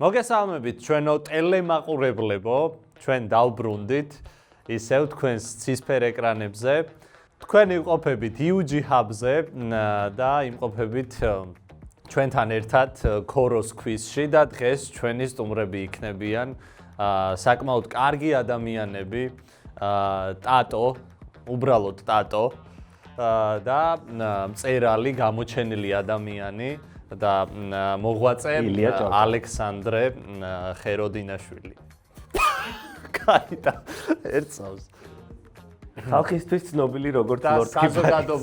მოგესალმებით ჩვენო ტელემაყურებლებო, ჩვენ დავბრუნდით ისევ თქვენს ცისფერ ეკრანებზე. თქვენ იმყოფებით UG Hub-ზე და იმყოფებით ჩვენთან ერთად ქოროს ქვიზში და დღეს ჩვენი სტუმრები იქნებიან საკმაოდ კარგი ადამიანები, ტატო, უბრალოდ ტატო და მწერალი, გამოჩენილი ადამიანი და მოღვაწე ალექსანდრე ხეროდინაშვილი. კაიდა, ერთსავს. ხალხისთვის ცნობილი როგორც ლორდ კიფანიძე. საზოგადო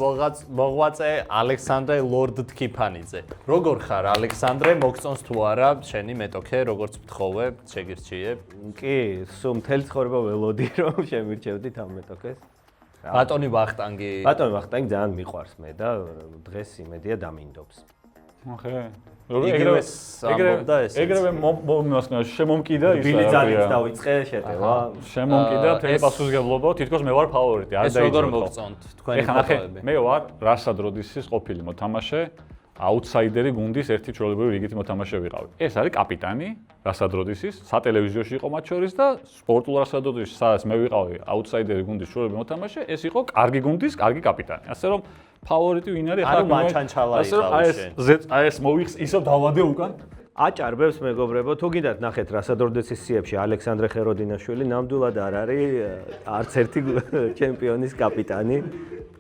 მოღვაწე ალექსანდრე ლორდ კიფანიძე. როგორ ხარ ალექსანდრე, მოგწონს თუ არა შენი მეტოქე, როგორც მთხოვე, შეგირჩიებ? კი, სულ მთელი ცხოვრება ველოდი რომ შემირჩევდით ამ მეტოქეს. ბატონი ვახტანგი. ბატონი ვახტანგი ძალიან მიყვარს მე და დღეს იმედია დამინდობს. ახე. ეგრევე შემომკიდა ის ბილი ძალით დავიწყე შეტევა. შემომკიდა თელი პასუხისმგებლობა, თითქოს მე ვარ ფავორიტი. ეს როგორ მოგწონთ თქვენი ფოტოები? მე ვარ რასად როდისის ყოფილი მოთამაშე, აუთსაიდერი გუნდის ერთი ჩვეულებრივი რიგითი მოთამაშე ვიყავი. ეს არის კაპიტანი რასად როდისის, სატელევიზიოში იყო მათ შორის და სპორტულ რასად როდისის, სადაც მე ვიყავი აუთსაიდერი გუნდის ჩვეულებრივი მოთამაშე, ეს იყო კარგი გუნდის კარგი კაპიტანი. ასე რომ ფავორიტი ვინ არის? ხა მაჩანჩალა იყო შენ. აი ეს მოვიხს ისევ დავადე უკან. აჭარბებს მეგობრებო, თუ გინდათ ნახეთ რასად როდისის სიებში ალექსანდრე ხეროდინაშვილი ნამდვილად არ არის არც ერთი ჩემპიონის კაპიტანი.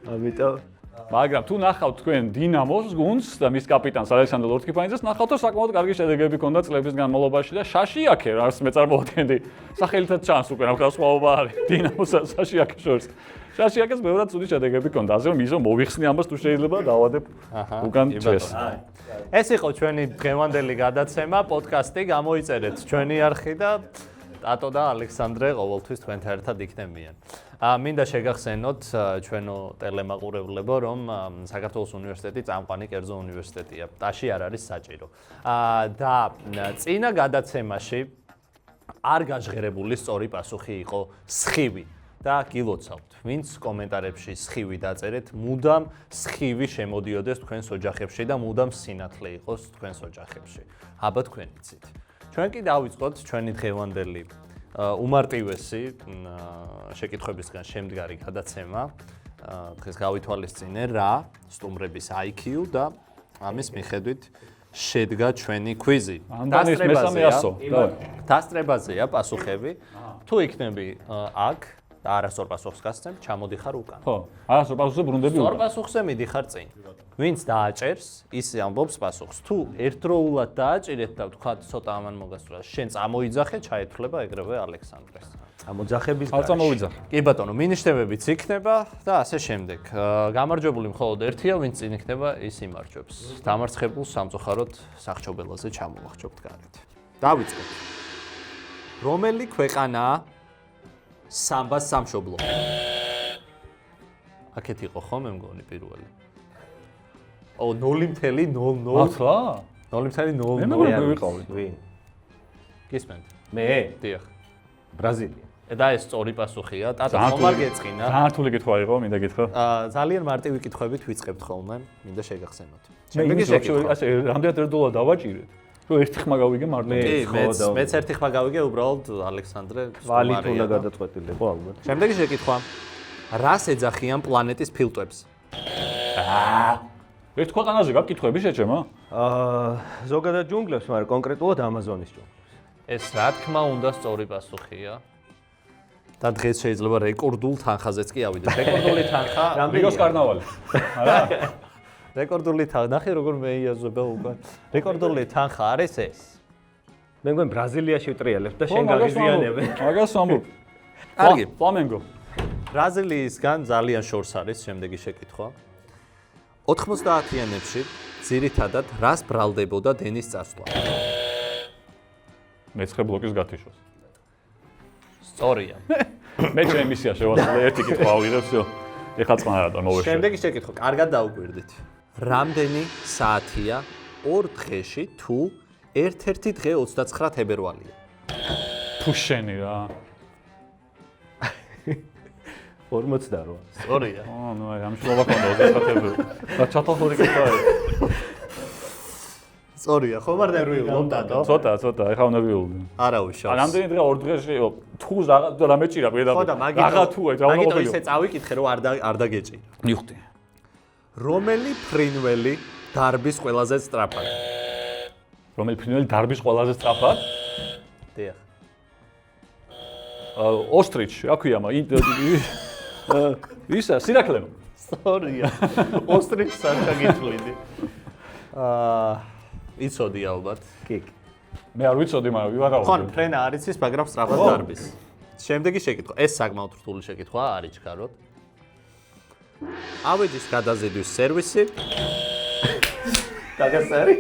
ამიტომ მაგრამ თუ ნახავთ თქვენ დინამოს გუნდს და მის კაპიტანს ალექსანდრე ლორდ კიფანიძეს, ნახავთ რომ საკმაოდ კარგი შედეგები ჰქონდა წლების განმავლობაში და შაშიაკე რაც მე წარმოვიდგენდი, სახელითაც ჩანს უკვე რა სხვაობა არის დინამოს და შაშიაკეს შორის. შაშიაკეს ბევრად ცუდი შედეგები ჰქონდა, ასე რომ ისო მოვიხსნი ამას თუ შეიძლება დავადებ უკან ჩვენს. ეს იყო ჩვენი დღევანდელი გადაცემა, პოდკასტი, გამოიწერეთ ჩვენი არხი და ტატო და ალექსანდრე ყოველთვის თქვენთან ერთად იქნებიან. მინდა შეგახსენოთ ჩვენო ტელემაყურებლებო, რომ საქართველოს უნივერსიტეტი წამყვანი კერძო უნივერსიტეტია. ტაში არ არის საჭირო. და წინა გადაცემაში არ გაჟღერებული სწორი პასუხი იყო სხივი. და გილოცავთ, ვინც კომენტარებში სხივი დაწერეთ, მუდამ სხივი შემოდიოდეს თქვენს ოჯახებში და მუდამ სინათლე იყოს თქვენს ოჯახებში. აბა თქვენ იცით. ჩვენ კი დავიწყოთ ჩვენი დღევანდელი უმარტივესი შეკითხვებისგან შემდგარი გადაცემა. დღეს გავითვალისწინე რა სტუმრების IQ და ამის მიხედვით შედგა ჩვენი კვიზი. დასწრებაზეა პასუხები. თუ იქნები აქ და არასწორ პასუხს გასცემ, ჩამოდიხარ უკან. ხო, არასწორ პასუხზე ბრუნდები უკან. სწორ პასუხზე მიდიხარ წინ. ვინც დააჭერს, ის ამბობს პასუხს. თუ ერთდროულად დააჭირეთ და ვთქვათ, ცოტა ამან მოგასწრა, შენ წამოიძახე, ჩაეთვლება ეგრევე ალექსანდრეს. წამოძახების არ წამოვიძახე. კი ბატონო, მინიშნებებიც იქნება და ასე შემდეგ. გამარჯვებული მხოლოდ ერთია, ვინც წინ იქნება, ის იმარჯვებს. დამარცხებულს სამწუხაროდ სახჩობელაზე ჩამოვახჩობთ გარეთ. დავიწყოთ. რომელი ქვეყანაა სამბას სამშობლო? აქეთ იყო ხო მე მგონი პირველი. 0.00 მართლა? 0.00 მე ვიყავი. ვინ? გისმენთ? მე? დიახ. ბრაზილია. და ეს სწორი პასუხია. ტატო ხომ არ გეწყინა? რთული კითხვა იყო, მინდა გითხრა. ძალიან მარტივი კითხვებით ვიწყებთ ხოლმე, მინდა შეგახსენოთ. შემდეგი შეკითხვა, ასე რამდენად ერთდროულად დავაჭირეთ? რომ ერთი ხმა გავიგე მარტო. მეც ერთი ხმა გავიგე, უბრალოდ ალექსანდრე ვალით უნდა გადაწყვეტილიყო ალბათ. შემდეგი შეკითხვა. რას ეძახიან პლანეტის ფილტვებს? ერთ ქვეყანაზე გაქვს კითხვები შეჭემა? ზოგადად ჯუნგლებს, მაგრამ კონკრეტულად ამაზონის ჯუნგლებს. ეს რა თქმა უნდა სწორი პასუხია. და დღეს შეიძლება რეკორდულ თანხაზეც კი ავიდეთ. რეკორდული თანხა რიგოს კარნავალი. არა? რეკორდული თანხა, ნახე როგორ მეიაზრება უკვე. რეკორდული თანხა არის ეს. მე მგონი ბრაზილიაში ვტრიალებ და შენ გაღიზიანებ. მაგას ვამბობ. კარგი, ფლამენგო. ბრაზილიისგან ძალიან შორს არის შემდეგი შეკითხვა. 90-იანებში ძირითადად რას ბრალდებოდა დენის წასვლა? მეცხრე ბლოკის გათიშვას. სწორია. მე ჩემი მისია შევასრულე ერთი კითხვა ავიღებ, всё. ეხლა წყნარადო მოვეშე. შემდეგი შეკითხვა, კარგად დაუკვირდით. რამდენი საათია 2 დღეში თუ ერთ-ერთი დღე 29 თებერვალია? თუ შენი რა. 48. სწორია. ნუ აი ამ შლობა ქონდა 29 თებერვალი. და ჩათვალე კითხვა არის. სწორია, ხომ არ ნერვიულობ დადო? ცოტა, ეხლა უნერვიულდი. არა უშავს. რამდენი დღე ორ დღეში თუ რამე ჭირა პირდაპირ. ხო და მაგითო ისე წავიკითხე რომ არ დაგეჭი. მივხვდი. რომელი ფრინველი დარბის ყველაზე სწრაფად? რომელი ფრინველი დარბის ყველაზე სწრაფად? დიახ. ოსტრიჩი, რა ქვია მა? ისა, სირაქლემ. სწორია. ოსტრიჩს არ ჩაგითვლიდი. იცოდი ალბათ. კი. მე არ ვიცოდი, მაგრამ ვივარაუდი. ხო, ფრენა არ იცის, მაგრამ სწრაფად დარბის. შემდეგი შეკითხვა. ეს საკმაოდ რთული შეკითხვაა, არ იჩქაროთ. ავეჯის გადაზიდვის სერვისი. გაგასწარი?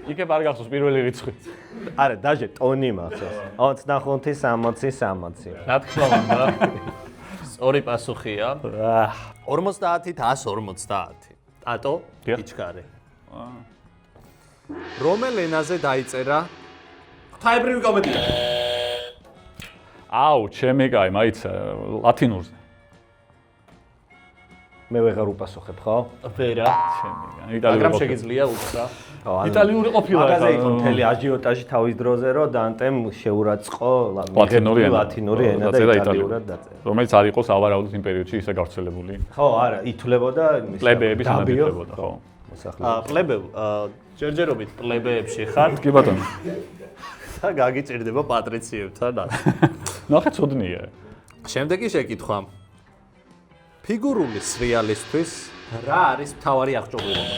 იქებ არ გახსოვს პირველი რიცხვი. არა, დაჟე ტონი მახსოვს. 25, 60. რა თქმა უნდა. სწორი პასუხია. 50-ით 150. ტატო, იჩქარე. რომელ ენაზე დაიწერა ღვთაებრივი კომედია? აუ, ჩემი კაი, მაიცა ლათინურზე. მე ვეღარ უპასუხებ, ხო? ვერა. ჩემი კაი, მაგრამ შეგიძლია უთხრა. იტალიური ყოფილა. მაგაზე იყო მთელი აჟიოტაჟი თავის დროზე, რომ დანტემ შეურაცხო ლათინური ენა და იტალიურად დაწერა. რომელიც არ იყო სავარაუდოდ იმ პერიოდში ისე გავრცელებული. ხო, არა, ითვლებოდა პლებეების ანადგებოდა, ხო. პლებე, ჯერჯერობით პლებეებში ხარ? კი ბატონო. და გაგიჭირდება პატრიციებთან. ნახე ცოდნია. შემდეგი შეკითხვა. ფიგურული სრიალისთვის რა არის მთავარი აღჭურვილობა?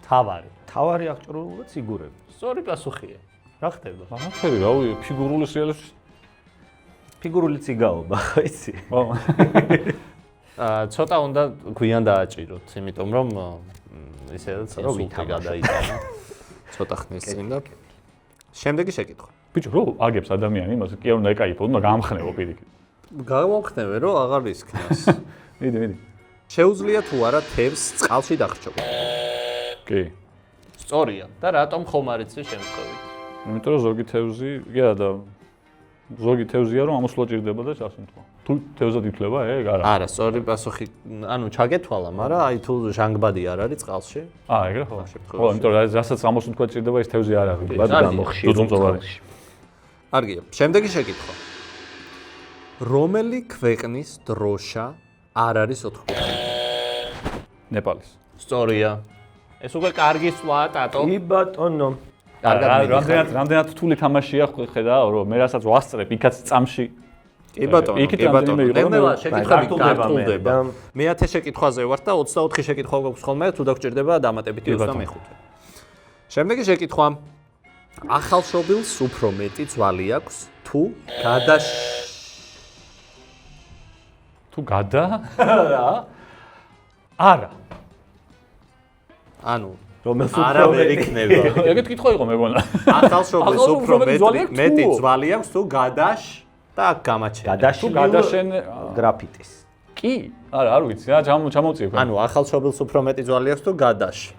თავარი აღჭურვილობა ციგურები. სწორი პასუხია. რა ხდება? რაღაცები, რავი, ფიგურული სრიალისთვის. ფიგურული ციგაობა, ხო იცი? ხო. ცოტა უნდა გვიან დააჭიროთ, იმიტომ რომ ისედაც ინსულტი გადაიტანა. ცოტა ხნის წინ და შემდეგი შეკითხვა. ბიჭო, რო აგებს ადამიანი, იმას კი არ უნდა ეკაიფო, უნდა გაამხნევო პირიქით. გავამხნევე, რომ აღარ ისქნას. მიდი. შეუძლია თუ არა თევზს წყალში დახრჩობა? კი. სწორია. და რატომ ხომ არ იცი შემთხვევით? იმიტომ რომ ზოგი თევზი, გია და ზოგი თევზია რომ ამოსვლა ჭირდება და ჩასუნთქვა. თუ თევზად ითვლება, ეგ არა. არა, სწორი პასუხი, ანუ ჩაგეთვალა, მაგრამ აი თუ ჟანგბადი არ არის წყალში. ეგრე ხო. ხო, იმიტომ რომ რასაც ამოსუნთქვა ჭირდება, ეს თევზი არ არის. ბად გამოხშირება. კარგია. შემდეგი შეკითხვა. რომელი ქვეყნის დროშა არ არის ოთხკუთხა? ნეპალის. სწორია. ეს უკვე კარგი სვლა, ტატო. კი ბატონო. რამდენად რთული თამაშია ხედავ, რომ მე რასაც ვასწრებ, იქაც წამში. კი ბატონო, იქით რამდენიმე იყო. ნელა შეკითხვები გართულდება. მე 10 შეკითხვაზე ვარ და 24 შეკითხვა გვაქვს ხოლმე, თუ დაგჭირდება დამატებითი 25. შემდეგი შეკითხვა. ახალშობილს უფრო მეტი ძვალი აქვს თუ არა. ანუ რომელს არა ვერ იქნება. ეგეთ კითხვა იყო მეგონა. ახალშობილს უფრო მეტი ძვალი აქვს თუ და გამაჩენე. თუ გადაშენ გრაფიტის. კი, არ ვიცი, რა ჩამოვწიებ. ანუ ახალშობილს უფრო მეტი ძვალი აქვს თუ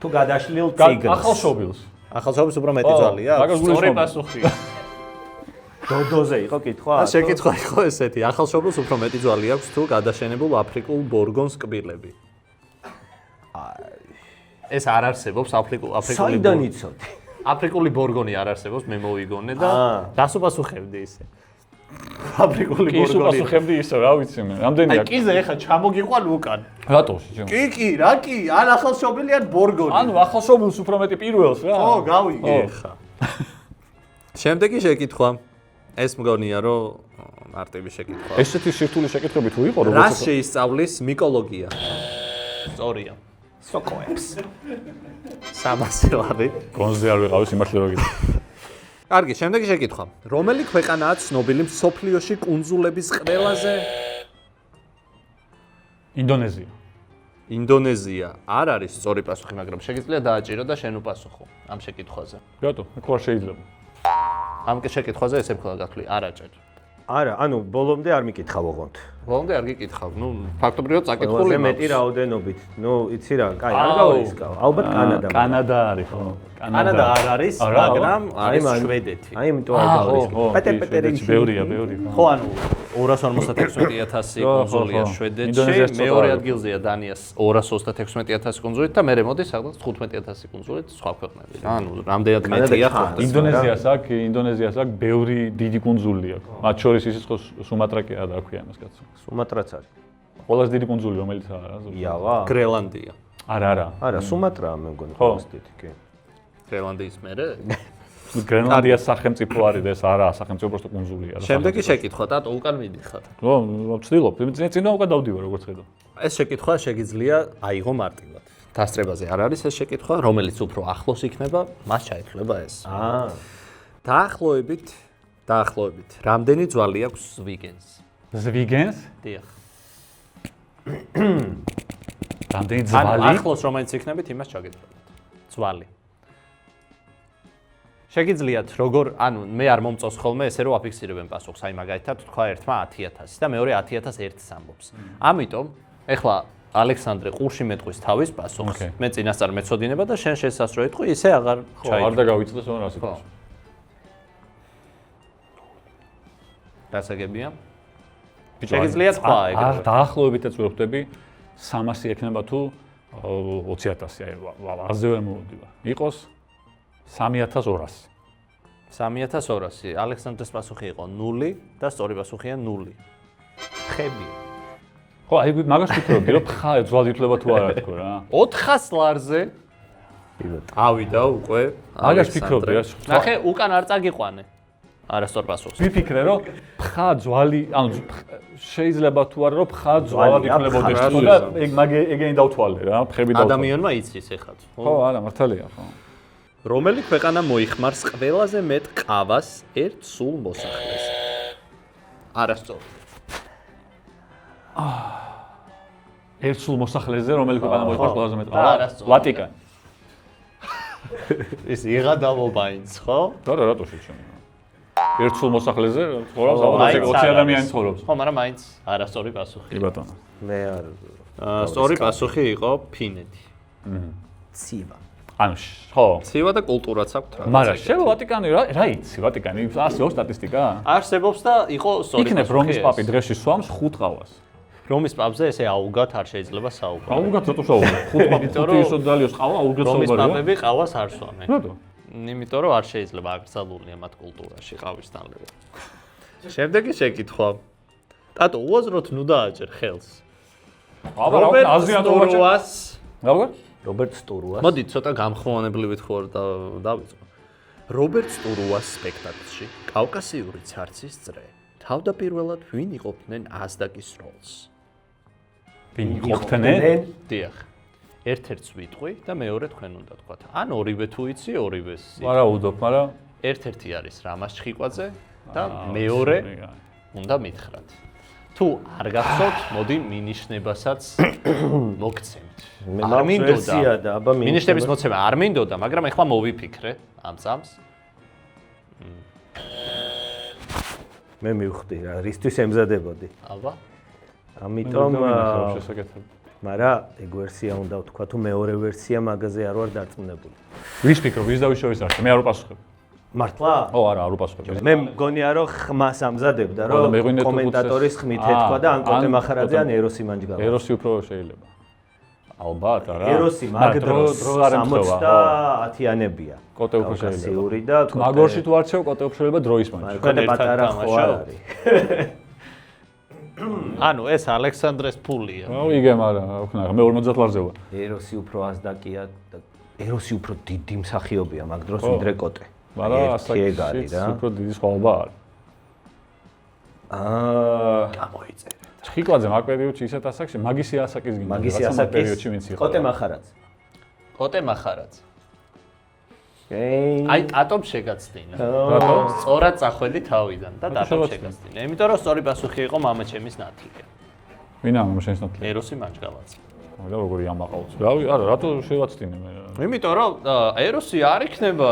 თუ გადაშლილ ციგნს. ახალშობილს უფრო მეტი ძვალი აქვს? სწორი პასუხია. დოდოზე იყო კითხვა? შეკითხვა იყო ესეთი, ახალშობილს უფრო მეტი ძვალი აქვს თუ გადაშენებულ აფრიკულ ბორგონს კბილები? ეს არ არსებობს აფრიკული საიდან იცოდი? აფრიკული ბორგონი არ არსებობს, მე მოვიგონე და რას უპასუხებდი ისე? აფრიკული ბორგონი. კი, უპასუხებდი ისე, რა ვიცი მე. რამდენი აქვს? აი კიზე ეხა ჩამოგიყვან უკან. რატო? კი, რა კი, ან ახალშობილი ან ბორგონი. ანუ ახალშობილს უფრო მეტი პირველს რა? ხო, გავიგე ეხა. შემდეგი შეკითხვა. ეს მგონია რომ მარტივი შეკითხვა. ესეთი სირთული შეკითხვები თუ იყო, როგორც რას შეისწავლის მიკოლოგია? სწორია. სოკოებს. 300 ლარი. კონზე არ ვიყავი სიმართლე რომ გითხრა. კარგი, შემდეგი შეკითხვა. რომელი ქვეყანაა ცნობილი მსოფლიოში კუნძულების ყველაზე? ინდონეზია. არ არის სწორი პასუხი, მაგრამ შეგიძლია დააჭირო და შენ უპასუხო ამ შეკითხვაზე. რატო? ხო არ შეიძლება. ამ შეკითხვაზე ესე ვქნა გათვლი, არ აჭერ. არა, ანუ ბოლომდე არ მიკითხავ ოღონდ. ბოლომდე არ გიკითხავ. ნუ ფაქტობრივად წაკითხული მაქვს. მეტი რაოდენობით. ნუ იცი რა, კაი, არ გავისკავ. ალბათ კანადა. კანადა არის, ხო. კანადა არ არის, მაგრამ არის შვედეთი. აი, იმიტომ არ გავისკავ. პეტერინგი. ბევრია. ხო, ანუ 256,000 კუნძულია შვედეთში, მეორე ადგილზეა დანიას 236,000 კუნძულით და მერე მოდის სადღაც 15,000 კუნძულით სხვა ქვეყნებში. ანუ რამდენად მეტია ხო? ინდონეზიას აქვს ბევრი დიდი კუნძული აქვს. მათ შორის ისიც ხო სუმატრა კი არ აქვია იმას კაცო. სუმატრაც არის. ყველაზე დიდი კუნძული რომელიც არა? იავა? გრენლანდია. არა, სუმატრაა მე მგონი ყველაზე დიდი, კი. გრენლანდიის მერე? გრენლანდიას სახელმწიფო არის და ეს არაა სახელმწიფო, просто კუნძულია. შემდეგი შეკითხვა, ტატო, უკან მიდიხარ. ხო, ვცდილობ. წინა უკან დავდივარ როგორც ხედავ. ეს შეკითხვა შეგიძლია აიღო მარტივად. დასწრებაზე არ არის ეს შეკითხვა, რომელიც უფრო ახლოს იქნება, მას ჩაითვლება ეს. დაახლოებით, რამდენი ძვალი აქვს ზვიგენს? ზვიგენს? დიახ. რამდენი ძვალი? ახლოს რომელიც იქნებით, იმას ჩაგეთვალოთ. ძვალი. შეგიძლიათ როგორ, ანუ მე არ მომწონს ხოლმე ესე რომ აფიქსირებენ პასუხს, აი მაგალითად თქვა ერთმა 10,000 და მეორე 10,001 ამბობს. ამიტომ ეხლა ალექსანდრე ყურში მეტყვის თავის პასუხს. მე წინასწარ მეცოდინება და შენ შესასწრო იტყვი, ისე აღარ ჩაი. არ დაგავიწყდეს რა სიტყვა. დასაგებია? შეგიძლიათ სხვა ეგრევე. დაახლოებითაც ვხვდები 300 ექნება თუ 20,000, აი აზე ვერ მოვდივარ. იყოს 3200. 3200. ალექსანდრეს პასუხი იყო 0 და სწორი პასუხია 0. ხები. ხო, აი მაგას ვფიქრობდი, რომ ხა ძვალი ითვლება თუ არა თქო რა. 400 ლარზე. ავიდა უკვე. მაგას ვფიქრობდი რა. ნახე, უკან არ წაგიყვანე. არასწორ პასუხს. ვიფიქრე, რომ ხა ძვალი, ანუ შეიძლება თუ არა, რომ ხა ძვალად ითვლებოდეს თუ და ეგენი დავთვალე რა, ხები დავთვალე. ადამიანმა იცის ეხლა. ხო, არა, მართალია, ხო. რომელი ქვეყანა მოიხმარს ყველაზე მეტ ყავას ერთ სულ მოსახლეს? არასწორი. ერთ სულ მოსახლეზე რომელი ქვეყანა მოიხმარს ყველაზე მეტ ყავას? ვატიკანი. ის იღადავობა ინც, ხო? არა, რატო შეჩემი? ერთ სულ მოსახლეზე ცხოვრობს 20 ადამიანი ცხოვრობს. ხო, მაგრამ მაინც არასწორი პასუხი. კი ბატონო. მე არ სწორი პასუხი იყო ფინეთი. ცივა. ანუ ხო. ცივა და კულტურაც აქვს რა. მაგრამ შევა ვატიკანი რა იცი ვატიკანი ასეო სტატისტიკა? არსებობს და იყო სწორი პასუხი. იქნებ რომის პაპი დღეში სვამს 5 ყავას. რომის პაპზე ესე აუგად არ შეიძლება საუბარი. აუგად რატო საუბარი? 5 პაპი თვითონ დალიოს ყავა აუგად საუბარი. რომის პაპები ყავას არ სვამენ. რატო? იმიტომ რომ არ შეიძლება აკრძალულია მათ კულტურაში ყავის დალევა. შემდეგი შეკითხვა. ტატო, უაზროთ ნუ დააჭერ ხელს. აბა რა აზიანოვაჭას? როგორ? რობერტ სტურუას. მოდი ცოტა გამხმოვანებლივით ხო დავიწყო. რობერტ სტურუას სპექტაკლში კავკასიური ცარცის წრე თავდაპირველად ვინ იყოფდნენ აზდაკის როლს? ვინ იყოფდნენ? დიახ. ერთ-ერთს ვიტყვი და მეორე თქვენ უნდა თქვათ. ან ორივე თუ იცი, ორივეს. ვარაუდობ, მაგრამ ერთ-ერთი არის რამაზ ჩხიკვაძე და მეორე უნდა მითხრათ. თუ არ გახსოვთ, მოდი მინიშნებასაც მოგცემთ. არ მინდოდა და აბა მინიშნების მოცემა არ მინდოდა, მაგრამ ეხლა მოვიფიქრე ამ წამს. მე მივხვდი რა, რისთვის ემზადებოდი. აბა. ამიტომ შესაკეთებ. მაგრამ ეგ ვერსია უნდა ვთქვა თუ მეორე ვერსია მაგაზე არ ვარ დარწმუნებული. ვის ფიქრობ, ვის დავიშოვეს არ? მე არ ვპასუხებ. მართლა? ო, არა, არ ვპასუხებ. მე მგონია რომ ხმას ამზადებდა, რომ კომენტატორის ხმით ეთქვა და ან კოტე მახარაძე ან ეროსი მანჯგალა. ეროსი უფრო შეიძლება. ალბათ, არა. ეროსი მაგ დროს 70-იანებია. კოტე უფრო შეიძლება. და მაგორში თუ არჩევ, კოტე უფრო შეიძლება დროის მანჯი. კოტე პატარა ხო არ არის. ანუ ეს ალექსანდრეს ფულია. იგე, მაგრამ ხნა მე 50 ლარზე ვარ. ეროსი უფრო აზდაკია და ეროსი უფრო დიდი მსახიობია მაგ დროს ვიდრე კოტე. მაგრამ ასაკშიც უფრო დიდი სხვაობა არის. გამოიწერე. ჩხიკვაძე მაგ პერიოდში ისეთ ასაკში, მაგისი ასაკის გინდა. მაგისი ასაკის პერიოდში ვინც იყო? კოტე მახარაძე. კოტე მახარაძე. ე აი, ტატომ შეგაცდინა. რატო? სწორად წახვედი თავიდან და ტატომ შეგაცდინა. იმიტომ რომ სწორი პასუხი იყო მამაჩემის ნათლია. ვინა მამაჩემის ნათლია? ეროსი მანჯგალაძე. და როგორი ამაყავთ? რავი, არა, რატო შევაცდინე მე? იმიტომ რომ ეროსი არ იქნება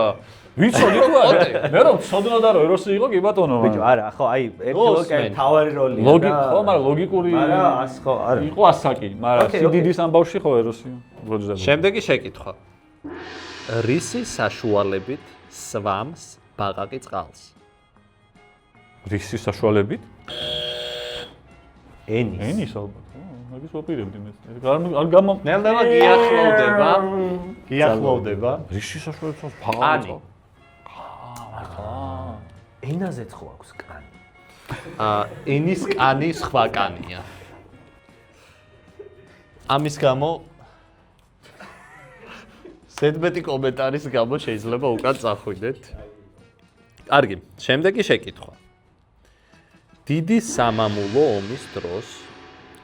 ვიცოდი თუ არა? მე რომ ცოდნოდა რომ ეროსი იყო კი ბატონო. ბიჭო, არა, ხო, აი, ერთი ლოგიკა თავარი როლია. ხო, მაგრამ ლოგიკური არა, ას ხო, არა. იყო ასაკი, მაგრამ სიდიდის ამბავში ხო ეროსი როძდება. შემდეგი შეკითხვა. რისი საშუალებით სვამს ბაყაყი წყალს? რისი საშუალებით? ენის ალბათ. მაგის ვაპირებდი მე. არ გამო ნელ-ნელა გიახლოვდება. გიახლოვდება. რიში საშუალებას ფაღავდა. ენაზე ხო აქვს კანი. ენის კანი სხვა კანია. ამის გამო ზედმეტი კომენტარის გამო შეიძლება უკან წახვიდეთ. კარგი, შემდეგი შეკითხვა. დიდი სამამულო ომის დროს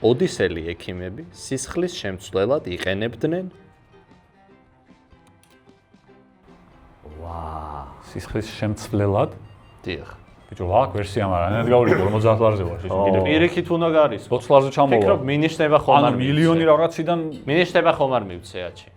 ოდისელი ექიმები სისხლის შემცვლელად იყენებდნენ სისხლის შემცვლელად? დიახ. ბიჭო, ვაკ ვერსია მაგრამ ნეტ გავრიდე 50 ლარზე ვარ ისე კიდე. პირიქით უნდა გაარისო. 20 ლარზე ჩამოვა. ფიქრობ მინიშნება ხომ არ ანუ მილიონი რაღაციდან მინიშნება ხომ არ მივცე აჩი.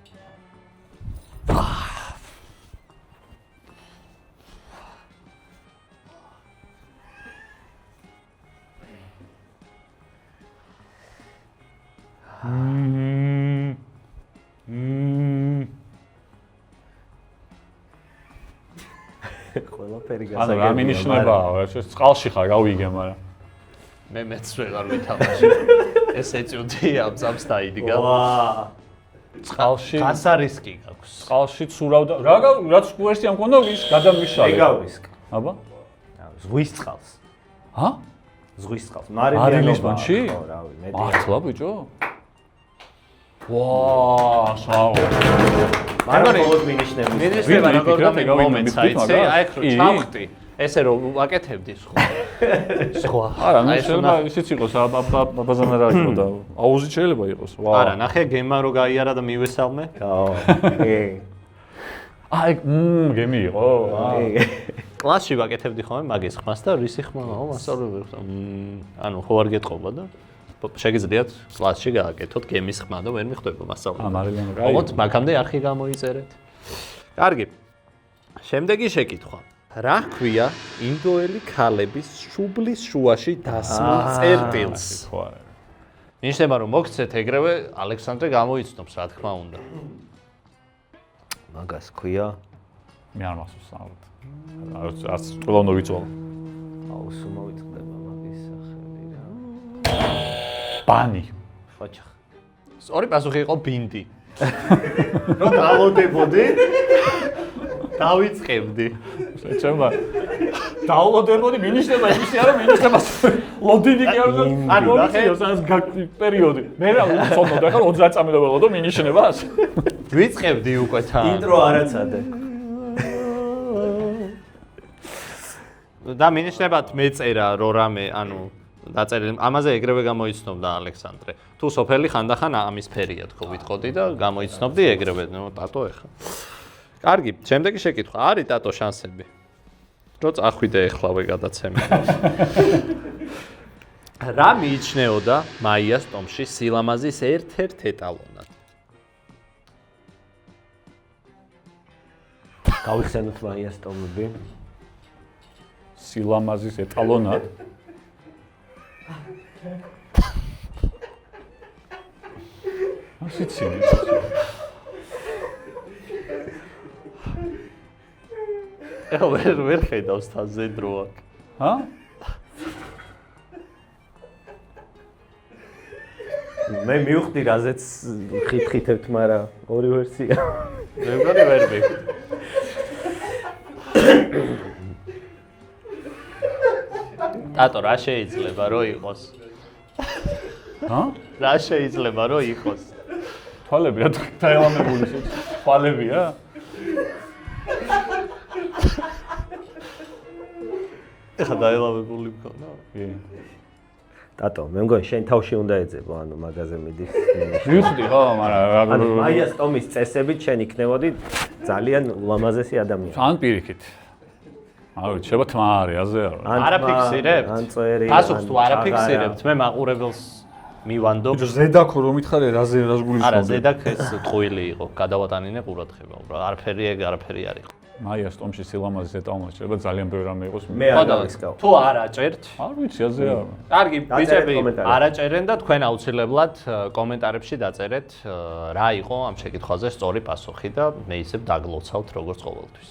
ყველაფერი ანუ რა მინიშნებაა, ეს წყალში ხარ გავიგე, მაგრამ მე მეც ვეღარ ვითამაშე. ეს ეწუდი ამ წამს დაიდგა. წყალში გასა რისკი გაქვს. წყალში ცურავდა. რაც ვერსია მქონდა ის გადამიშალე. ეგავრისკ. აბა? ზღვის წყალს. ჰა? ზღვის წყალს. მარილის ბანში? ხო, რავი, მე მართლა ბიჭო? ვაა, საო. მაგრამ მხოლოდ მინიშნები. მინიშნება როგორ მომენტს აიცი, აი ხო ჩავხტი. ესე რომ ვაკეთებდი სხვა. სხვა. არა, ნუ შეიძლება ისიც იყოს, აბაზანა რა იყო და აუზი შეიძლება იყოს. ვაა. არა, ნახე გემა რო გაიარა და მივესალმე. აო. აი, გემი იყო. კლასში ვაკეთებდი ხოლმე მაგის ხმას და რისი ხმა, მასწავლებელი ხმა. ანუ ხო არ გეტყობა და შეგიძლიათ კლასში გააკეთოთ გემის ხმა და ვერ მიხვდება მასწავლებელი. მარილიანო რა. ოღონდ მაგამდე არხი გამოიწერეთ. კარგი. შემდეგი შეკითხვა. რა ქვია ინდოელი ქალების შუბლის შუაში დასმულ წერტილს? ნიშნება რომ მოგცეთ ეგრევე ალექსანდრე გამოიცნობს რა თქმა უნდა. მაგას ქვია მე არ მახსოვს საერთოდ. არც ყველა უნდა ვიცვალო. აუსუ მოიწყდება მაგის სახელი რა. ბანი. ხოჭა. სწორი პასუხი იყო ბინდი. რომ დაალოდებოდი? დავიწყებდი. შეჩება. დაალოდებოდი მინიშნება ისე არა მინიშნება ლოდინი კი არ ანუ ნახეოს ამ პერიოდი. მე რა ვცოდნო და ხარ 30 წამი და ველოდო მინიშნებას. ვიწყებდი უკვე თან. ინტრო არაცადე. და მინიშნებათ მეწერა რო რამე, ანუ დაწერილი ამაზე ეგრევე გამოიცნობდა ალექსანდრე. თუ სოფელი ხანდახან ამის ფერია თქო ვიტყოდი და გამოიცნობდი ეგრევე, ნუ ტატო ეხა. კარგი, შემდეგი შეკითხვა. არის ტატო შანსები? რო წახვიდე ეხლავე გადაცემა. რა მიიჩნეოდა მაიას ტომში სილამაზის ერთ-ერთ ეტალონად? გავიხსენოთ მაიას ტომები. სილამაზის ეტალონად. ასიცინი. ეხლა ვერ ხედავს თან ზედრო აქ. ჰა? მე მივხვდი რაზეც ხითხითებთ, მაგრამ ორი ვერსია. მე მგონი ვერ მივხვდი. ტატო რა შეიძლება რომ იყოს? ჰა? რა შეიძლება რომ იყოს? თვალები რა დაელამებული შე. თვალებია? ეხა დაელამებული მქონდა? კი. ტატო, მე მგონი შენ თავში უნდა ეძებო, ანუ მაგაზე მიდის. მივხვდი ხო, მაგრამ ანუ მაიას ტომის წესებით შენ იქნებოდი ძალიან ულამაზესი ადამიანი. ან პირიქით. აი, შეიძლება თმა არის, აზე არა. არა ფიქსირებთ? ან წვერი. პასუხს თუ არა ფიქსირებთ, მე მაყურებელს მივანდო. ზედაქო რომ ითხარე რაზე რას გულისხმობ? არა, ზედაქ ეს ტყუილი იყო, გადავატანინე ყურადღება, უბრალოდ არაფერი ეგ არაფერი არ იყო. მაიას ტომში სილამაზის ეტალონად შეიძლება ძალიან ბევრი რამე იყოს. მე არ გავისკავ. თუ არ აჭერთ, არ ვიცი, აზე არა. კარგი, ბიჭები, კომენტარებში. არ აჭერენ და თქვენ აუცილებლად კომენტარებში დაწერეთ რა იყო ამ შეკითხვაზე სწორი პასუხი და მე ისევ დაგლოცავთ როგორც ყოველთვის.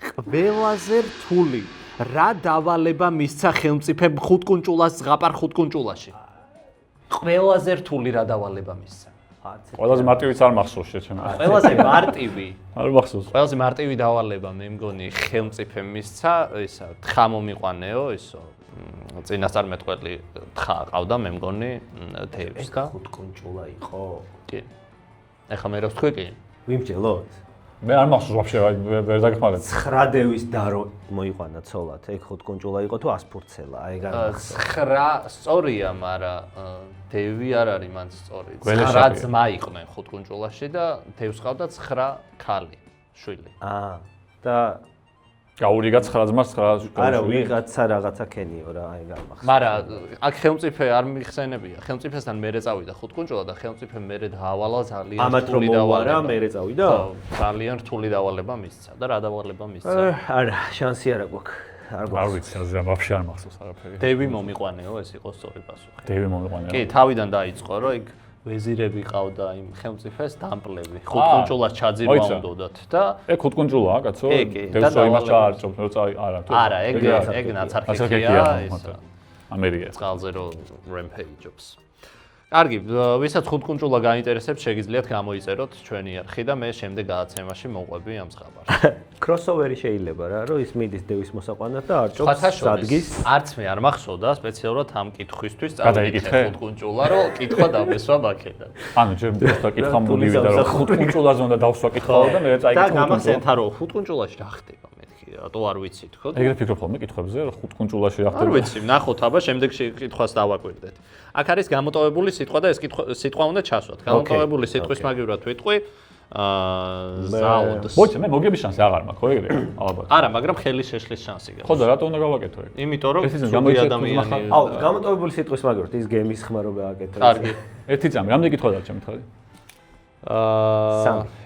ყველაზე რთული რა დავალება მისცა ხელმწიფემ ხუთკუნჭულას ზღაპარ ხუთკუნჭულაში? ყველაზე რთული რა დავალება მისცა? ყველაზე მარტივიც არ მახსოვს შეჩემა. ყველაზე მარტივი. არ მახსოვს. ყველაზე მარტივი დავალება მე მგონი ხელმწიფემ მისცა, ისა თხა მომიყვანეო, ისო წინასწარმეტყველი თხა ყავდა მე მგონი თეებს და ხუთკუნჭულა იყო. კი. ეხლა მე რა ვთქვი კი? ვიმჯელოთ. მე არ მახსოვს ვაფშე ვერ დაგეხმარეთ. 9 დევის დარო მოიყვანა ცოლად. ეგ ხუთკუნჭულა იყო თუ ასფურცელა? აი გამახსოვს. 9 სწორია, მაგრამ დევი არ არის მან სწორი. 9 ძმა იყვნენ ხუთკუნჭულაში და დევს ყავდა 9 ქალი, შვილი. და გაურიგა 9 ძმას 9 არა, ვიღაცა რაღაცა ქენიო რა, აი გამახსოვს. მაგრამ აქ ხელმწიფე არ მიხსენებია. ხელმწიფესთან მერე წავიდა ხუთკუნჭულა და ხელმწიფემ მერე დაავალა ძალიან რთული დავალება. ამათ რომ მერე წავიდა? ხო, ძალიან რთული დავალება მისცა და რა დავალება მისცა? არა, შანსი არა გვაქვს. არ ვიცი, აზრა ვაფშე არ მახსოვს არაფერი. დევი მომიყვანეო, ეს იყო სწორი პასუხი. დევი მომიყვანეო. კი, თავიდან დაიწყო, რომ იქ ვეზირები ყავდა იმ ხელმწიფეს დამპლები. ხუთკუნჭულას ჩაძირვა უნდათ და ეგ ხუთკუნჭულაა, კაცო? დევსო იმას ჩაარჭობ, რომ წავი, არა, თუ. არა, ეგ ნაცარქექია, ისა. ამერია. წყალზე რო rampage-ობს. კარგი, ვისაც ხუთკუნჭულა გაინტერესებს, შეგიძლიათ გამოიწეროთ ჩვენი არხი და მე შემდეგ გადაცემაში მოვყვები ამ ზღაპარს. crossover-ი შეიძლება რა, რომ ის მიდის დევის მოსაყვანად და არჭობს სადგის. არც მე არ მახსოვდა სპეციალურად ამ კითხვისთვის წავიკითხე ხუთკუნჭულა, რომ კითხვა დამესვა მაქედან. ანუ ჯერ просто კითხვა მოვიდა რომ ხუთკუნჭულაზე უნდა დავსვა კითხვა და მე წაიკითხე. და გამახსენდა რომ ხუთკუნჭულაში რა ხდება მეთქი, რატო არ ვიცით ხო? ეგრე ფიქრობ ხოლმე კითხვებზე რომ ხუთკუნჭულაში რა ხდება. არ ვიცი, ნახოთ აბა შემდეგში კითხვას დავაკვირდეთ. აქ არის გამოტოვებული სიტყვა და ეს სიტყვა უნდა ჩასვათ. გამოტოვებული სიტყვის მაგივრად ვიტყვი ზაუდს. მოიცა მე მოგების შანსი აღარ მაქვს, ხო ეგრე? ალბათ. არა, მაგრამ ხელი შეშლის შანსი გაქვს. ხო და რატო უნდა გავაკეთო ეგ? იმიტომ რომ ზოგი ადამიანი აუ, გამოტოვებული სიტყვის მაგივრად ის გემის ხმა რო გააკეთე. კარგი. ერთი წამი, რამდენი კითხვა დარჩა მითხარი?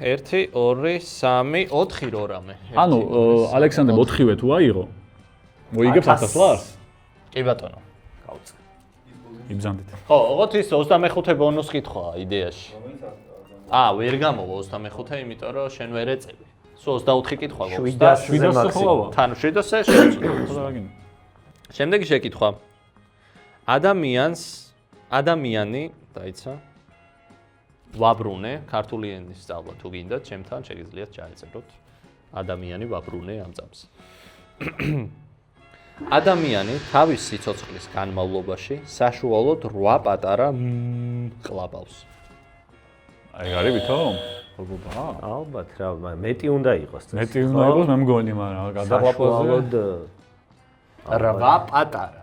1 2 3 4 რო რამე. ანუ ალექსანდრე 4-ვე თუ აიღო? მოიგებს 1000 ლარს? კი ბატონო. გავწე. იბზანდით. ხო, ოღონდ ის 25 ბონუს კითხვაა იდეაში. ვერ გამოვა 25, იმიტომ რომ შენ ვერ ეწევი. სულ 24 კითხვა გვაქვს და 700 ხოლოა. თან 700-ზე შეწყვეტ. შემდეგი შეკითხვა. ადამიანი, დაიცა. ვაბრუნე, ქართული ენის სწავლა თუ გინდათ, ჩემთან შეგიძლიათ ჩაეწეროთ. ადამიანი ვაბრუნე ამ წამს. ადამიანი თავის სიცოცხლის განმავლობაში საშუალოდ 8 პატარა ყლაპავს. აი არის ვითომ? ალბათ რა, მეტი უნდა იყოს. მეტი უნდა იყოს, მე მგონი, მაგრამ გადაყლაპოზე 8 პატარა.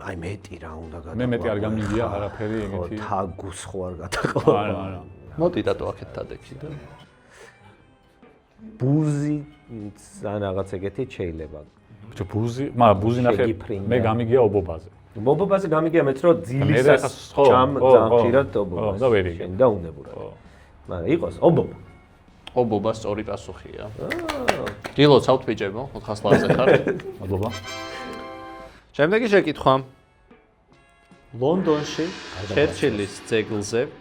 აი მეტი რა უნდა გადაყლაპო. მე მეტი არ გამიგია არაფერი ეგეთი. თაგუს ხო არ გადაყლაპო. არა. მოდი დატო აქეთ თადექი და ბუზი ან რაღაც ეგეთი შეიძლება. ბიჭო ბუზი, მაგრამ ბუზი ნახე მე გამიგია ობობაზე. ობობაზე გამიგია მეც რომ ძილისას ჩამჭირად ობობას. და ვერ იგე. და უნებურად. მაგრამ იყოს ობობა. ობობა სწორი პასუხია. დილოცავთ ბიჭებო, 400 ლარზე ხარ. მადლობა. შემდეგი შეკითხვა. ლონდონში ჩერჩილის ძეგლზე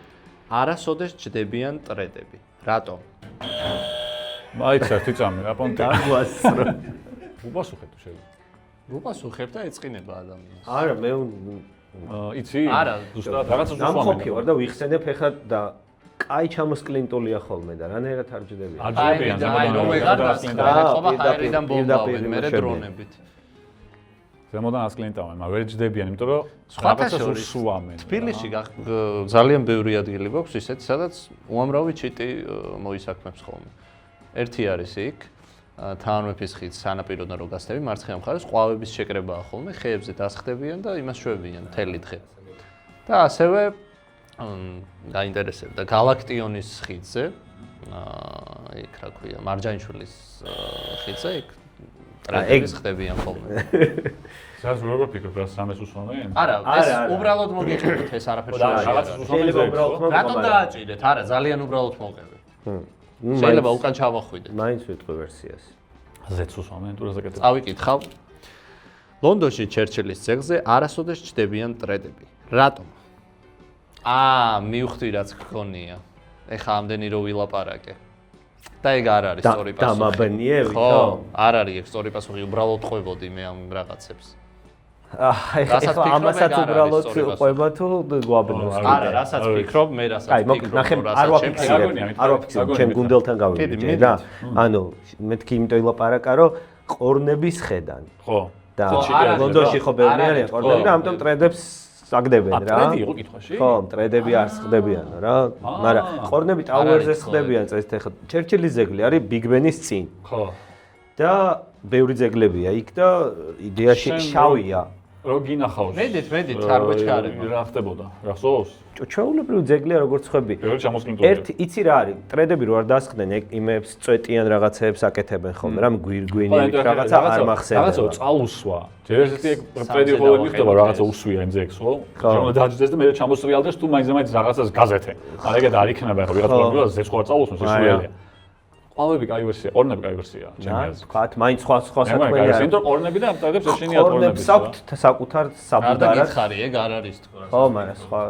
არასოდეს ჯდებიან ტრედები. რატომ? მაიც ერთი წამი რა პონტი. დაგვასწრო. უპასუხე თუ შეიძლება. უპასუხებ და ეწყინება ადამიანს. არა, მე იცი? არა, ზუსტად რაღაცას გამხოფი ვარ და ვიხსენებ ეხლა და კაი ჩამოსკლინტულია ხოლმე და რანაირად არ ჯდებიან. არ ჯდებიან ზემოდან მე დრონებით. ზემოდან ასკლინტავენ, მაგრამ ვერ ჯდებიან, იმიტომ რომ რაღაცას უსვამენ. თბილისში ძალიან ბევრი ადგილი გვაქვს ისეთი, სადაც უამრავი ჩიტი მოისაქმებს ხოლმე. ერთი არის იქ თანმეფის ხიდს სანაპიროდან რო გასდები, მარცხენა მხარეს ყვავების შეკრებაა ხოლმე, ხეებზე დასხდებიან და იმას შვებიან მთელი დღე. და ასევე გაინტერესებდა გალაქტიონის ხიდზე, იქ რა ქვია, მარჯანიშვილის ხიდზე, იქ ტრედების ხდებიან ხოლმე. სადაც როგორ ფიქრობ, რა სამეს უსვამენ? არა, ეს უბრალოდ მოგიჭირეთ ეს არაფერს შეიძლება უბრალოდ რატომ დააჭირეთ? არა, ძალიან უბრალოდ მოყევი. შეიძლება უკან ჩავახვიდეთ. მაინც ვიტყვი ვერსიას. ზეც უსვამენ, ტურაზე კეთებ. წავიკითხავ. ლონდონში ჩერჩილის ძეგლზე არასოდეს ჩდებიან ტრედები. რატომ? მივხვდი რაც გქონია. ეხა ამდენი რო ვილაპარაკე. და ეგ არ არის სწორი პასუხი. დამაბნიევი, ხო, არ არის ეგ სწორი პასუხი, უბრალოდ ყვებოდი მე ამ რაღაცებს. ეხლა ამასაც უბრალოდ ყვება თუ გვაბნოს. არა, რასაც ფიქრობ, მე რასაც ფიქრობ. ნახე, არ ვაფიქსირებ, ჩემ გუნდელთან გავიმეჯე რა. ანუ მეთქი იმიტომ ილაპარაკა, რომ ყორნების ხედან. ხო. და ლონდონში ხო ბევრი არის ყორნები და ამიტომ ტრედებს საგდებენ რა. ტრედი იყო კითხვაში? ხო, ტრედები არ სხდებიანო რა. მაგრამ ყორნები ტაუერზე სხდებიან წესით ეხლა. ჩერჩილის ძეგლი არის ბიგ ბენის წინ. ხო. და ბევრი ძეგლებია იქ და იდეაში შავია. რო გინახავს. მედით არ გვეჩქარება. რა ხდებოდა? გახსოვს? ჩვეულებრივი ძეგლია როგორც ხვები. ბევრი ჩამოსკინტულია. ერთ იცი რა არის? ტრედები რო არ დასხდნენ, იმებს წვეტიან რაღაცეებს აკეთებენ ხოლმე, რა გვირგვინებით რაღაცა არ მახსენდება. რაღაცა წალუსვა. ჯერ ერთი ეგ ტრედი ყოველ მიხდება რაღაცა უსვია იმ ძეგლს, ხო? შემო დაჯდეს და მე ჩამოსრიალდეს თუ მაინც რაღაცას გაზეთე. არა ეგ არ იქნება ხო ვიღაც პრობლემა ზეცხვა წალუსვას შეშველია. ყავები კაი ვერსია, ყორნები კაი ვერსია, ჩემი აზრით. ვთქვათ, მაინც სხვა საქმეა. იმიტომ ყორნები და ამ ტრედებს ეშინია ყორნები. ყორნებს აქვთ საკუთარ საბუდარად. არ გითხარი, ეგ არ არის თქო. ხო, მაგრამ სხვა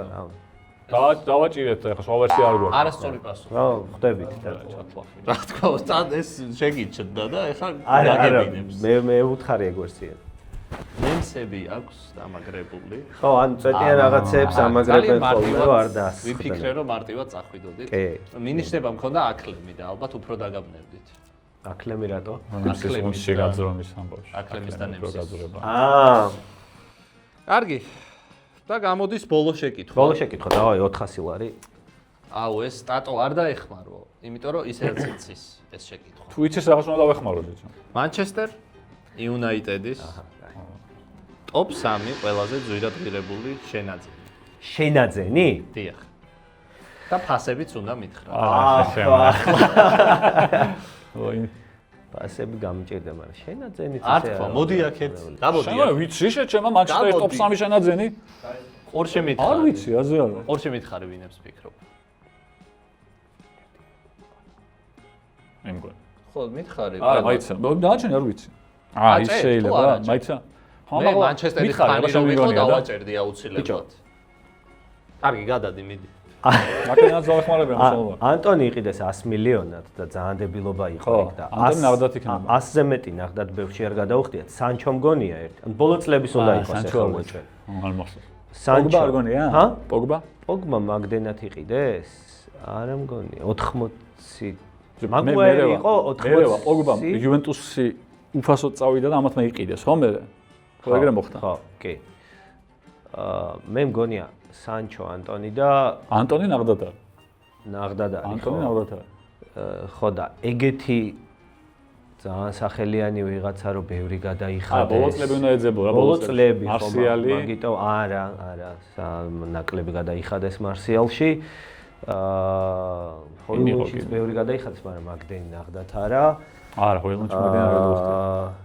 დავაჭირეთ ახლა სხვა ვერსია არ გვაქვს. არა სწორი პასუხი. რა ხვდებით და რა თქმა უნდა, ეს შეგიჩნდა და ეხლა არა გაგებინებს. მე ვუთხარი ეგ ვერსია. მემსები აქვს დამაგრებული. ხო, ან წვეტიან რაღაცებს ამაგრებენ ხოლმე, არ დაასხდნენ. ვიფიქრე რომ მარტივად წახვიდოდით. კი. მინიშნება მქონდა აკლემი და ალბათ უფრო დაგაბნევდით. აკლემი რატო? ის შეგაძრომის ამბავში. აკლემის და ნემსის. კარგი. და გამოდის ბოლო შეკითხვა. ბოლო შეკითხვა, დავაი 400 ლარი. აუ, ეს სტატო არ დაეხმარო, იმიტომ რომ ისედაც იცის ეს შეკითხვა. თუ იცის რაღაც უნდა დავეხმაროთ იცი. მანჩესტერ იუნაიტედის ტოპ 3 ყველაზე ძვირად ღირებული შენაძენი. შენაძენი? დიახ. და ფასებიც უნდა მითხრა. ფასები გამჭირდა, მაგრამ შენაძენიც არ თქვა, მოდი აქეთ. გამოდი. შენ ვიცი შეჩემა მანჩესტერის ტოპ 3 შენაძენი? ყორში მითხარი. არ ვიცი, აზე არა. ყორში მითხარი ვინებს ფიქრობ. იმგო. ხო, მითხარი. არა, მაიცა. დააჩენე არ ვიცი. ის შეიძლება, მაიცა. მე მანჩესტერის ხანი რომ ვიყო დავაჭერდი აუცილებლად. კარგი, გადადი, მიდი. აკენაც დავეხმარებიან ხოლმე. ანტონი იყიდეს 100 მილიონად და ძალიან დებილობა იყო იქ და 100-ზე მეტი ნახდათ ბევრში არ გადაუხდიათ. სანჩო მგონია ერთი. ბოლო წლების უნდა იყოს ახლა ჩვენ. არ მახსოვს. სანჩო არ გონია? ჰა? პოგბა? პოგბა მაგდენად იყიდეს? არა მგონია 80 მაგუაირი იყო 80. პოგბა იუვენტუსი უფასოდ წავიდა და ამათ მე იყიდეს, ხო მე? ხო ეგრე მოხდა. ხო, კი. მე მგონია სანჩო ანტონი და ანტონი ნაღდად არის. ნაღდად არის. ანტონი ნაღდად არის. ხო და ეგეთი ძალიან სახელიანი ვიღაცა რომ ბევრი გადაიხადეს. ბოლო წლები უნდა ეძებო რა ბოლო წლები ხო მარსიალი. მაგიტო არა, ნაკლები გადაიხადეს მარსიალში. ჰოლივუდში ბევრი გადაიხადეს, მაგრამ მაგდენი ნაღდად არა. არა, ჰოლივუდში მაგდენი არ გადაიხადეს.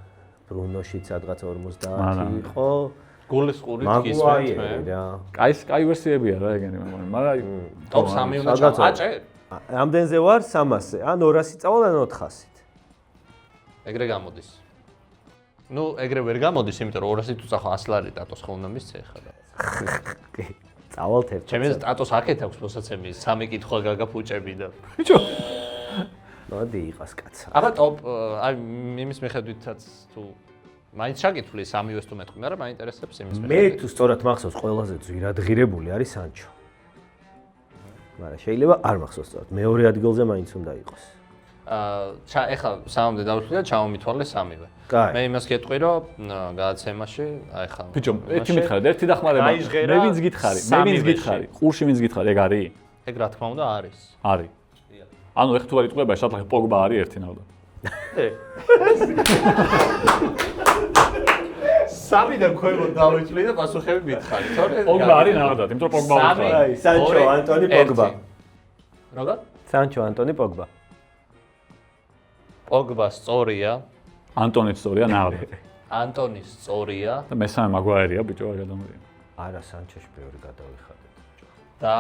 ბრუნოშიც სადღაც 50 იყო. გოლის ყურით გისმენთ მე. კაი ვერსიებია რა ეგენი მე მგონი, მაგრამ ტოპ 3 უნდა ჩააჭერ. რამდენზე ვარ 300-ზე? ან 200 წავალ ან 400-ით. ეგრე გამოდის. ნუ ეგრე ვერ გამოდის, იმიტომ რომ 200 თუ წახო 100 ლარი ტატოს ხო უნდა მისცე ხა. კი. წავალთ ერთ. ჩემი ტატოს აქეთ აქვს მოსაცემი, 3 კითხვა გაგაფუჭები და. ბიჭო. მოდი იყას კაცო. აბა ტოპ აი იმის მიხედვითაც თუ მაინც შეკითხული 3-ვეს თუ მეტყვი, მაგრამ მაინტერესებს იმის მიხედვით. მე თუ სწორად მახსოვს, ყველაზე ძვირად ღირებული არის სანჩო. მაგრამ შეიძლება არ მახსოვს სწორად. მეორე ადგილზე მაინც უნდა იყოს. ეხლა სამამდე დავშვი და ჩამომითვალე 3-ვე. მე იმას გეტყვი, რომ გადაცემაში, აი ხა. ბიჭო, ერთი მითხარი, ერთი დახმარება. მე ვინც გითხარი, ყურში ვინც გითხარი, ეგ არის? ეგ რა თქმა უნდა არის. არის. ანუ ეხლა თუ არ იტყვება, შატლახი პოგბა არის ერთი ნავდა. სამი და ქვემოთ დავიჭლი და პასუხები მითხარი. თორე პოგბა არის ნავდად, იმიტომ რომ პოგბა არის. აი, სანჩო ანტონი პოგბა. როგორ? სანჩო ანტონი პოგბა. პოგბა სწორია. ანტონი სწორია ნავდა. ანტონი სწორია. და მესამე მაგუაერია, ბიჭო, რა გადამრია. არა, სანჩოში ბევრი გადავიხადეთ, ბიჭო. და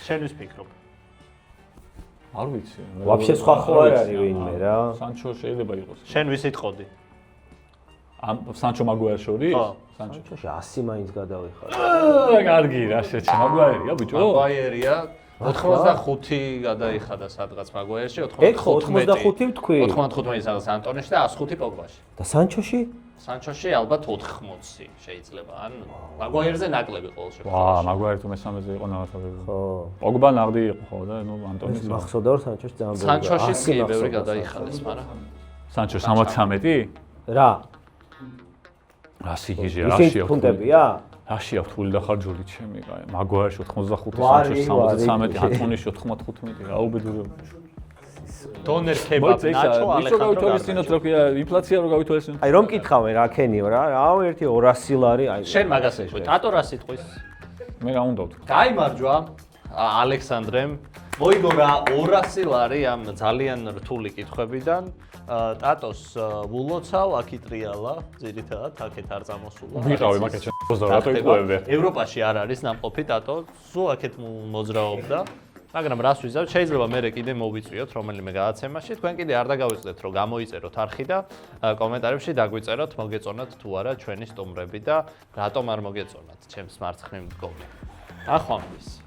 შენ ვის ფიქრობ? არ ვიცი. ვაფშე სხვა ხო არ არის ვინმე რა. სანჩო შეიძლება იყოს. შენ ვის იტყოდი? ამ სანჩო მაგუაერს შორი? ხო. სანჩოში 100 მაინც გადავიხადე. კარგი, რა შეჭი მაგუაერია, ბიჭო? მაგუაერია. 85 გადაიხადა სადღაც მაგუაერში, ეგ 85 ვთქვი. 95 სადღაც ანტონიში და 105 პოგბაში. და სანჩოში? სანჩოში ალბათ 80 შეიძლება. ან მაგუაერზე ნაკლები ყოველ ვა, შემთხვევაში. მაგუაერი თუ მესამეზე იყო ნახატები. ხო. პოგბა ნაღდი იყო ხო და ნუ ანტონის. მახსოვდა რომ სანჩოში ძალიან ბევრი. სანჩოში კი ბევრი გადაიხადეს, მაგრამ სანჩო 73? რა? რა სიგიჟე, ისინი ფუნტებია? რაში აქვს თული და ხარჯული ჩემი, კაი. მაგუაერში 85, სანჩოში 73, ანტონიში 95, რა უბედურია. დონერ კებაბ ნაჩო ალეხანდრო. ინფლაცია რო გავითვალისწინოთ. აი რომ კითხავენ რა ქენიო რა, რაო ერთი 200 ლარი აი. შენ მაგას ეშვი, ტატო რა სიტყვის? მე რა უნდა ვთქვა? გაიმარჯვა ალექსანდრემ. მოიგო რა 200 ლარი ამ ძალიან რთული კითხვებიდან. ტატოს ვულოცავ, აქიტრიალა, ძირითადად აქეთ არ წამოსულა. ვიყავი მაგეთ შენ რატო იყვები? ევროპაში არ არის ნამყოფი ტატო, სულ აქეთ მოძრაობდა. მაგრამ რას ვიზავ, შეიძლება მე კიდე მოვიწვიოთ რომელიმე გადაცემაში. თქვენ კიდე არ დაგავიწყდეთ რომ გამოიწეროთ არხი და კომენტარებში დაგვიწეროთ, მოგეწონათ თუ არა ჩვენი სტუმრები და რატომ არ მოგეწონათ ჩემს მარცხნივ მდგომი. ახლა ამის